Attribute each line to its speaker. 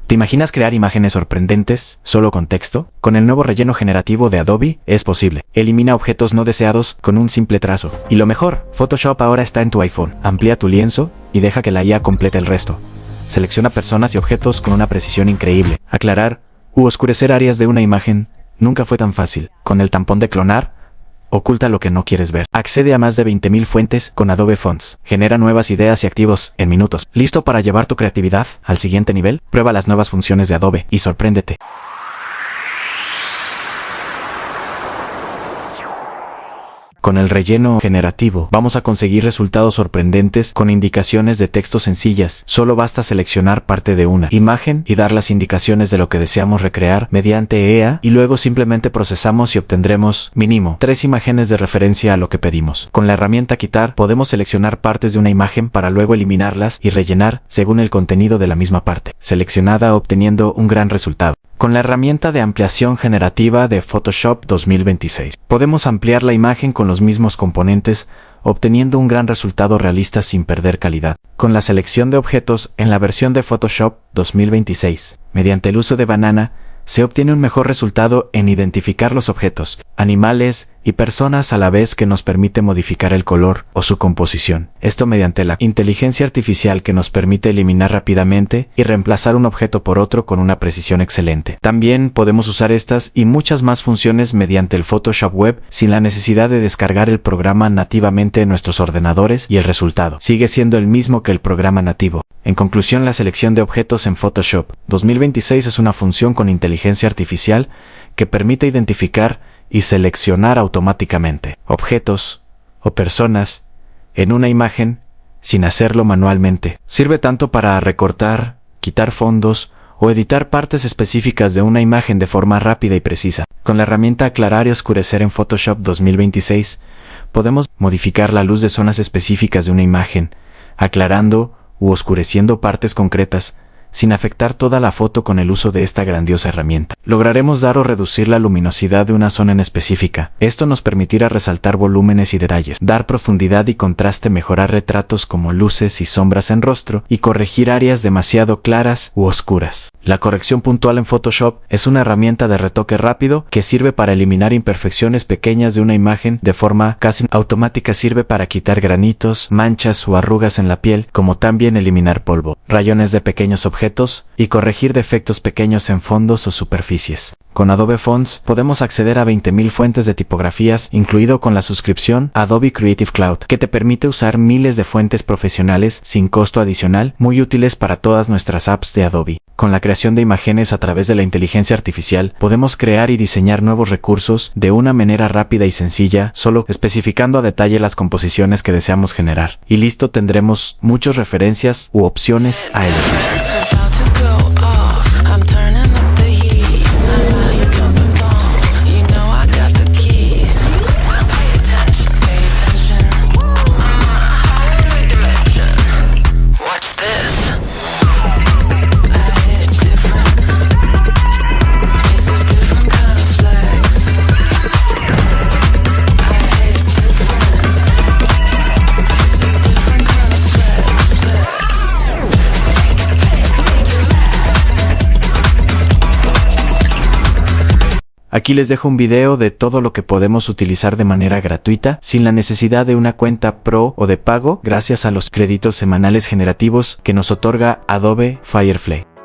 Speaker 1: ¿Te imaginas crear imágenes sorprendentes solo con texto? Con el nuevo relleno generativo de Adobe es posible. Elimina objetos no deseados con un simple trazo. Y lo mejor, Photoshop ahora está en tu iPhone. Amplía tu lienzo y deja que la IA complete el resto. Selecciona personas y objetos con una precisión increíble. Aclarar u oscurecer áreas de una imagen nunca fue tan fácil. Con el tampón de clonar, oculta lo que no quieres ver. Accede a más de 20.000 fuentes con Adobe Fonts. Genera nuevas ideas y activos en minutos. ¿Listo para llevar tu creatividad al siguiente nivel? Prueba las nuevas funciones de Adobe y sorpréndete. Con el relleno generativo, vamos a conseguir resultados sorprendentes con indicaciones de texto sencillas. Solo basta seleccionar parte de una imagen y dar las indicaciones de lo que deseamos recrear mediante EA y luego simplemente procesamos y obtendremos mínimo 3 imágenes de referencia a lo que pedimos. Con la herramienta quitar, podemos seleccionar partes de una imagen para luego eliminarlas y rellenar según el contenido de la misma parte seleccionada, obteniendo un gran resultado. Con la herramienta de ampliación generativa de Photoshop 2026, podemos ampliar la imagen con los mismos componentes, obteniendo un gran resultado realista sin perder calidad. Con la selección de objetos en la versión de Photoshop 2026, mediante el uso de banana, se obtiene un mejor resultado en identificar los objetos, animales y personas a la vez que nos permite modificar el color o su composición. Esto mediante la inteligencia artificial que nos permite eliminar rápidamente y reemplazar un objeto por otro con una precisión excelente. También podemos usar estas y muchas más funciones mediante el Photoshop Web sin la necesidad de descargar el programa nativamente en nuestros ordenadores y el resultado sigue siendo el mismo que el programa nativo. En conclusión, la selección de objetos en Photoshop 2026 es una función con inteligencia artificial que permite identificar y seleccionar automáticamente objetos o personas en una imagen sin hacerlo manualmente. Sirve tanto para recortar, quitar fondos o editar partes específicas de una imagen de forma rápida y precisa. Con la herramienta aclarar y oscurecer en Photoshop 2026, podemos modificar la luz de zonas específicas de una imagen, aclarando u oscureciendo partes concretas, sin afectar toda la foto con el uso de esta grandiosa herramienta. Lograremos dar o reducir la luminosidad de una zona en específica. Esto nos permitirá resaltar volúmenes y detalles, dar profundidad y contraste, mejorar retratos como luces y sombras en rostro y corregir áreas demasiado claras u oscuras. La corrección puntual en Photoshop es una herramienta de retoque rápido que sirve para eliminar imperfecciones pequeñas de una imagen de forma casi automática. Sirve para quitar granitos, manchas o arrugas en la piel, como también eliminar polvo, rayones de pequeños objetos y corregir defectos pequeños en fondos o superficies. Con Adobe Fonts podemos acceder a 20.000 fuentes de tipografías, incluido con la suscripción Adobe Creative Cloud, que te permite usar miles de fuentes profesionales sin costo adicional, muy útiles para todas nuestras apps de Adobe. Con la creación de imágenes a través de la inteligencia artificial, podemos crear y diseñar nuevos recursos de una manera rápida y sencilla, solo especificando a detalle las composiciones que deseamos generar. Y listo, tendremos muchas referencias u opciones a elegir. Aquí les dejo un video de todo lo que podemos utilizar de manera gratuita, sin la necesidad de una cuenta pro o de pago, gracias a los créditos semanales generativos que nos otorga Adobe Firefly.